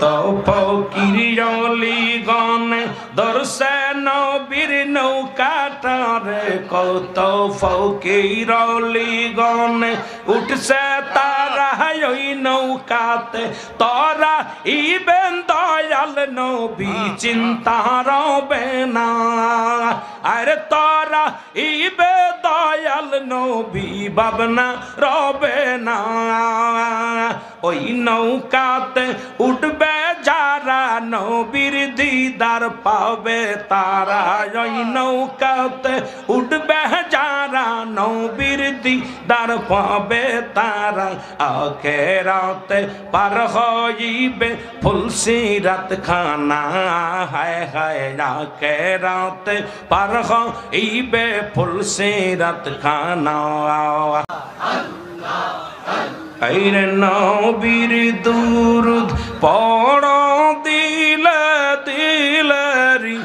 ফকিরি গনে দর্শে নবীর নৌকাটারে কত ফকিরি গনে উঠছে তারা ওই নৌকাতে তোরা ইবেন দয়াল নবী চিন্তা রবে না আরে তোরা ইবে দয়াল নবী ভাবনা রবে না ওই নৌকাতে উঠবে যারা নবীর দিদার পাবে তারা ওই নৌকাতে উঠবে যারা নবীর দিদার পাবে তারা আখিরাতে পার হইবে ফুলসিরাত খানা হায় হায় আখিরাতে পার হইবে ফুলসিরাত খানা আইরে নবীর দুরুদ পড় দিলে দিলারি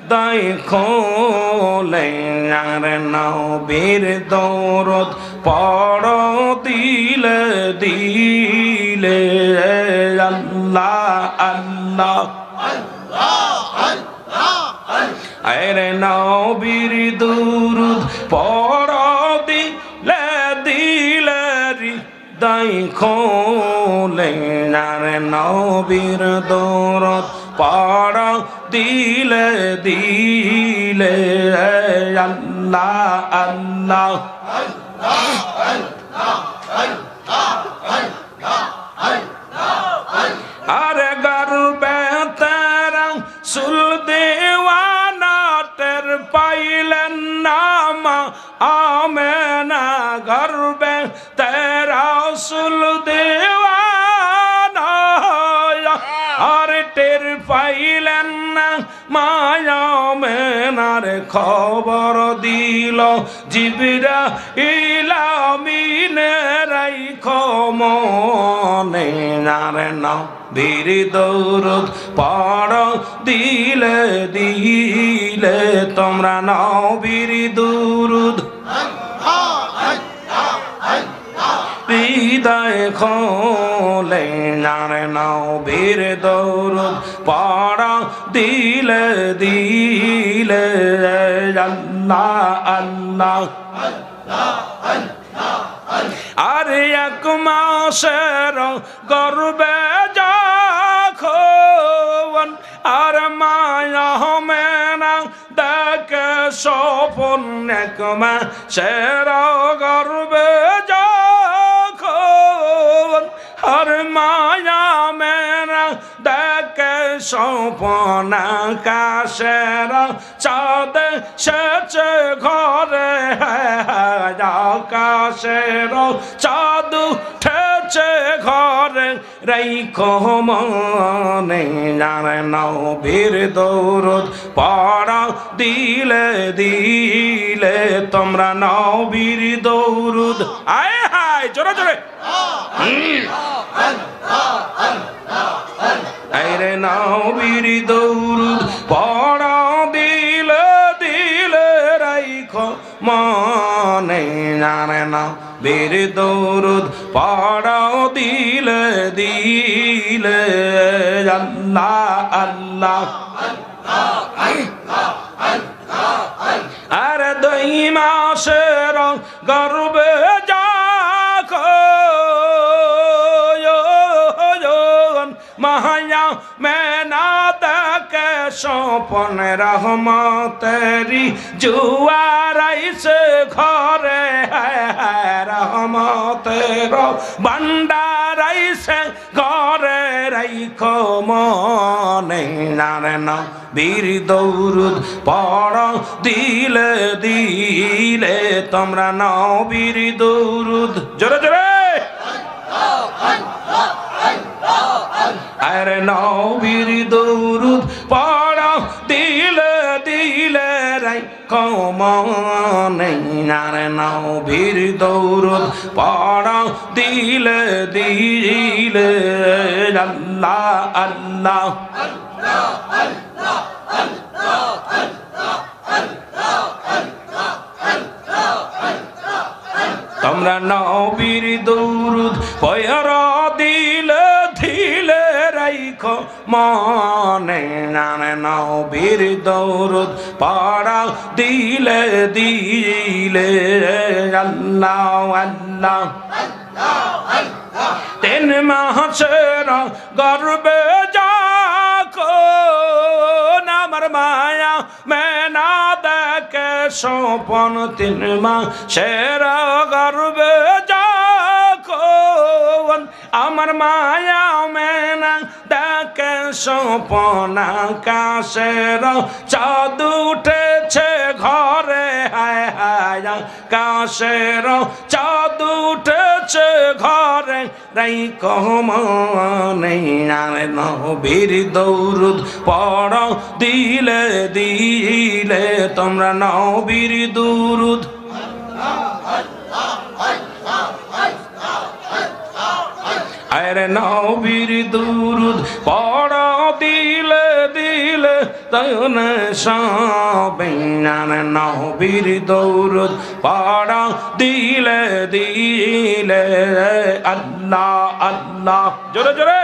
দাই খোলে আরে নবীর দুরুদ পড় দিলে দিলে আল্লাহ আল্লাহ আরে নবীর দুরুদ পড় দিলে দিলারি দাই খোলে আরে নবীর দৌরত পড় দিলে দিলে আল্লাহ আল্লাহ আরে গর্বে তেরা সুল দেওয়ানা টের পাইলেন নামা আমেনা গর্বে তেরা সুল দেওয়ানা আর টের পাইলেন না মায়া মেনার খবর দিল জিবরাইল আমিনের মনে নারে না বীর দৌরদ পড় দিলে দিলে তোমরা নবীর দুরুদ হৃদয় খোলে নারে নবীর দৌরদ পড় দিলে দিলে আল্লাহ আল্লাহ আর এক মাসের গর্বে যখন আর মায়া মেনা দেখে স্বপন এক মাসের গর্বে যখন আর মায়া মেনা দেখে স্বপন আকাশের চাঁদ সেচে ঘরে আকাশের চাঁদ উঠেছে ঘরে রাইখো মনে জানে নবীর দৌরদ পড় দিলে দিলে তোমরা নবীর দৌরদ আয় হায় জোরে জোরে আরে নবীর দৌরদ পড় দিলে দিলে রাইখো মনে জানে না বীর দৌরদ পড় দিলে দিলে আল্লাহ আল্লাহ আরে দুই মাসের গর্বে যখন মায়া মেনা তাকে স্বপন রহমতেরি জুয়ার আইছে ঘরে রহমতের ভান্ডার আইছে ঘরে রাইখো মনে নারে না বীর দৌরুদ পড় দিলে দিলে তোমরা নবীর দৌরুদ জোরে জোরে আরে নবীর দৌরুদ পড় দিলে দিলে রাইখো মনে আরে নবীর দৌরুদ পড় দিলে দিলে আল্লাহ আল্লাহ তোমরা নবীর দৌরুদ পয়রা দিলে দিলে রাইখো মনে নারে নবীর দৌরুদ পড়া দিলে দিলে আল্লাহ আল্লাহ তিন মাসের গর্বে যখন আমার মায়া মেনা দেখে স্বপন তিন মাসের গর্বে যখন আমার মায়া মেনা দেখে স্বপন আকাশের চাঁদ উঠেছে ঘরে হায় হায় আকাশের চাঁদ উঠেছে ঘরে রাই কমনে আরে নবীর দৌরুদ পড়ো দিলে দিলে তোমরা নবীর দুরুদ আরে নবীর দুরুদ পড়ো দিলে দিলে তনে সবে আরে নবীর দৌরুদ পড়ো দিলে দিলে আল্লাহ আল্লাহ জোরে জোরে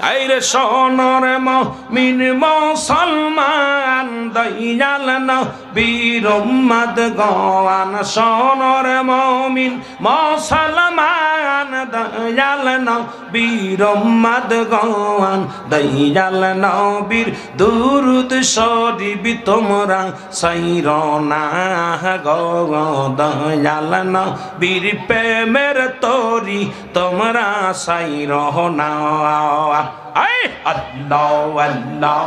আইরে সোনর মুমিন মুসলমান দয়াল নবীর উম্মত গওয়ান সোনর মুমিন মুসলমান দয়াল নবীর উম্মত গওয়ান দয়াল নবীর দুরুদ শরীফ তোমরা সাইরনা গো দয়াল নবীর প্রেমের তরি তোমরা সাইরনা আই আল্লাহ আল্লাহ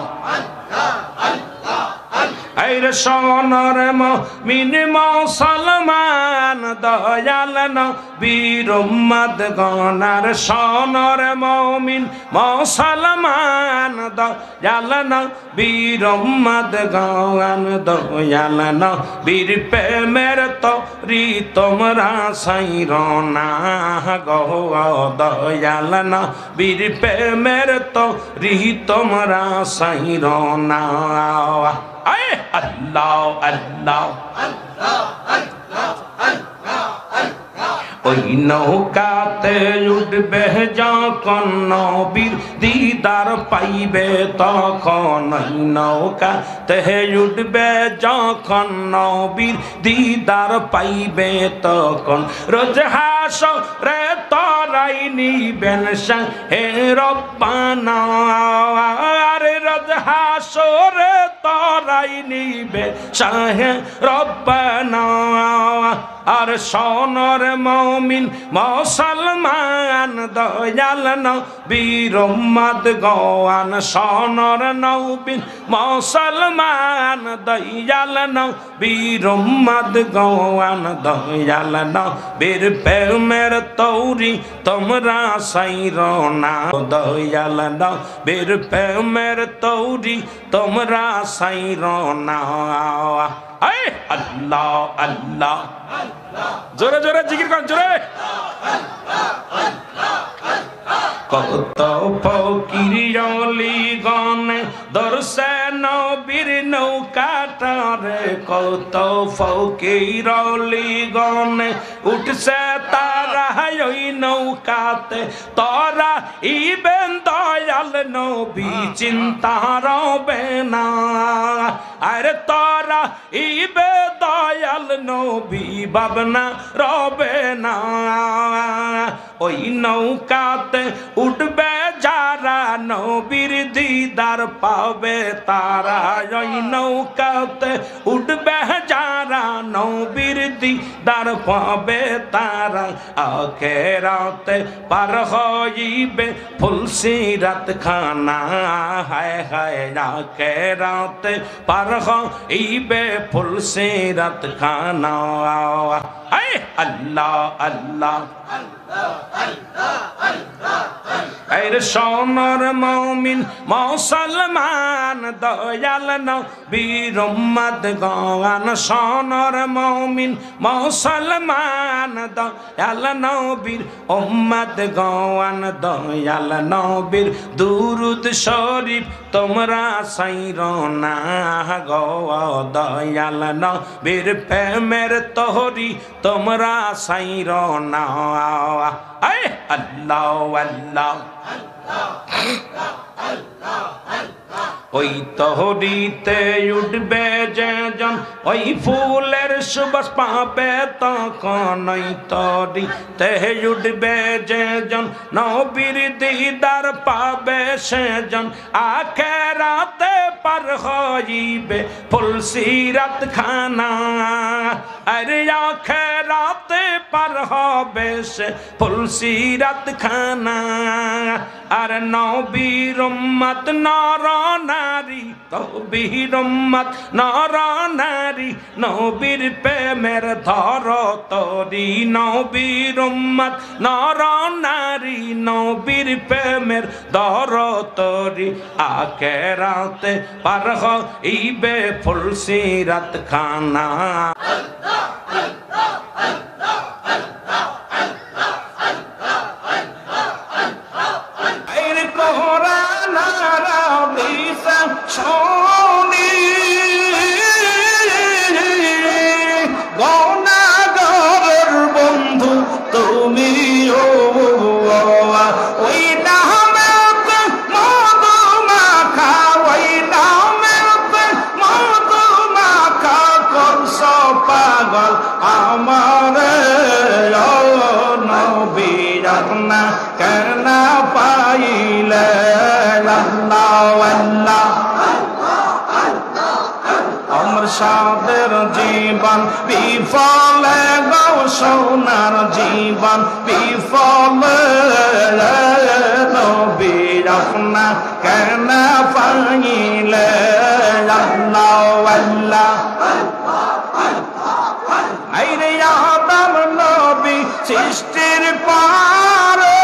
আইরে সোনর মুমিন মুসলমান দয়াল নবীর উম্মত গনার সোনর মুমিন মুসলমান দয়াল নবীর উম্মত গন দয়াল নবীর প্রেমের তরি তোমরা সাইরনা গো দয়াল নবীর প্রেমের তরি তোমরা সাইরনা আয় আল্লাহ আল্লাহ ওই নৌকাতে উঠবে যখন নবীর দিদার পাইবে তখন ওই নৌকাতে উঠবে যখন নবীর দিদার পাইবে তখন রোজ হাসরে তরাই নিবেন হে রব্বানা আরে রোজ হাসরে তরাই নিবে শাহে রব্বানা আর সোনর মুমিন মুসলমান দয়াল নবীর উম্মত গওয়ান সোনর মুমিন মুসলমান দয়াল নবীর উম্মত গওয়ান দয়াল নবীর প্রেমের তৌরি তোমরা সাইরনা দয়াল নবীর প্রেমের তৌরি তোমরা সাইরনা আই আল্লাহ আল্লাহ জোরে জোরে জিকির কর জোরে কত ফকির অলি গনে দর্শে নবীর নৌকাটারে কত ফকির অলি গনে উঠছে তারা ওই নৌকাতে তোরা ইবেন দয়াল নবী চিন্তা রবে না আরে তোরা ইবে দয়াল নবী ভাবনা রবে না ওই নৌকাতে উঠবে যারা নবীর দিদার পাবে তারা ওই নৌকাতে উঠবে যারা নবীর দিদার পাবে তারা আখেরাতে পার হইবে ফুলসিরাত খানা হায় হায় আখেরাতে পার হইবে ফুলসিরাত খানা আয় আল্লাহ আল্লাহ আইরে সোনর মুমিন মুসলমান দয়াল নবীর উম্মত গওয়ান সোনর মুমিন মুসলমান দয়াল নবীর উম্মত গওয়ান দয়াল নবীর দুরুদ শরীফ তোমরা সাইরনা গো দয়াল নবীর প্রেমের তহরি তোমরা সাইর না আয় আল্লাহ আল্লাহ ওই তহরিতে উঠবে যেজন ওই ফুলের সুবাস পাবে তখন ওই তহরিতে উঠবে যেজন নবীর দিদার পাবে সেজন আখেরাতে পার হইবে ফুলসিরাত খানা আরে আখেরাতে পার হবে সে ফুলসিরাত খানা আর নবীর উম্মত নর নারী নবীর উম্মত নর নারী নবীর প্রেমের ধর তরি নবীর উম্মত নর নারী নবীর প্রেমের ধর তরি আখেরাতে পার হইবে ফুলসিরাত খানা কেনা পাইলে আমার সাদের জীবন বিফলে গো সোনার জীবন বিফলে নবীর আপনা কেনা পাইলে আল্লাহ আল্লাহ আইরে আদম নবী সৃষ্টির পারে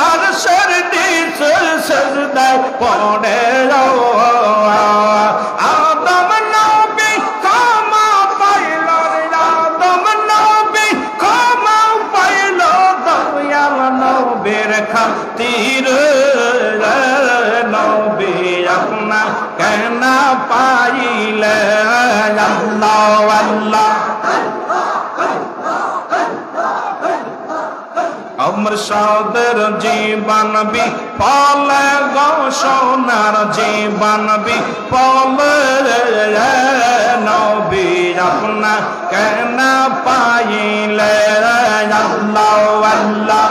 আর সরদিতে সজদায় পড়ে আদম নবী ক্ষমা পাইল আদম নবী ক্ষমা পাইল দয়াল নবীর খাতির নবী আপনা কেনা পাইলে আল্লাহ আল্লাহ আমার সাদের জীবন বিফলে গো সোনার জীবন বিফলে নবী আপনা কেনা পাইলে আল্লাহ আল্লাহ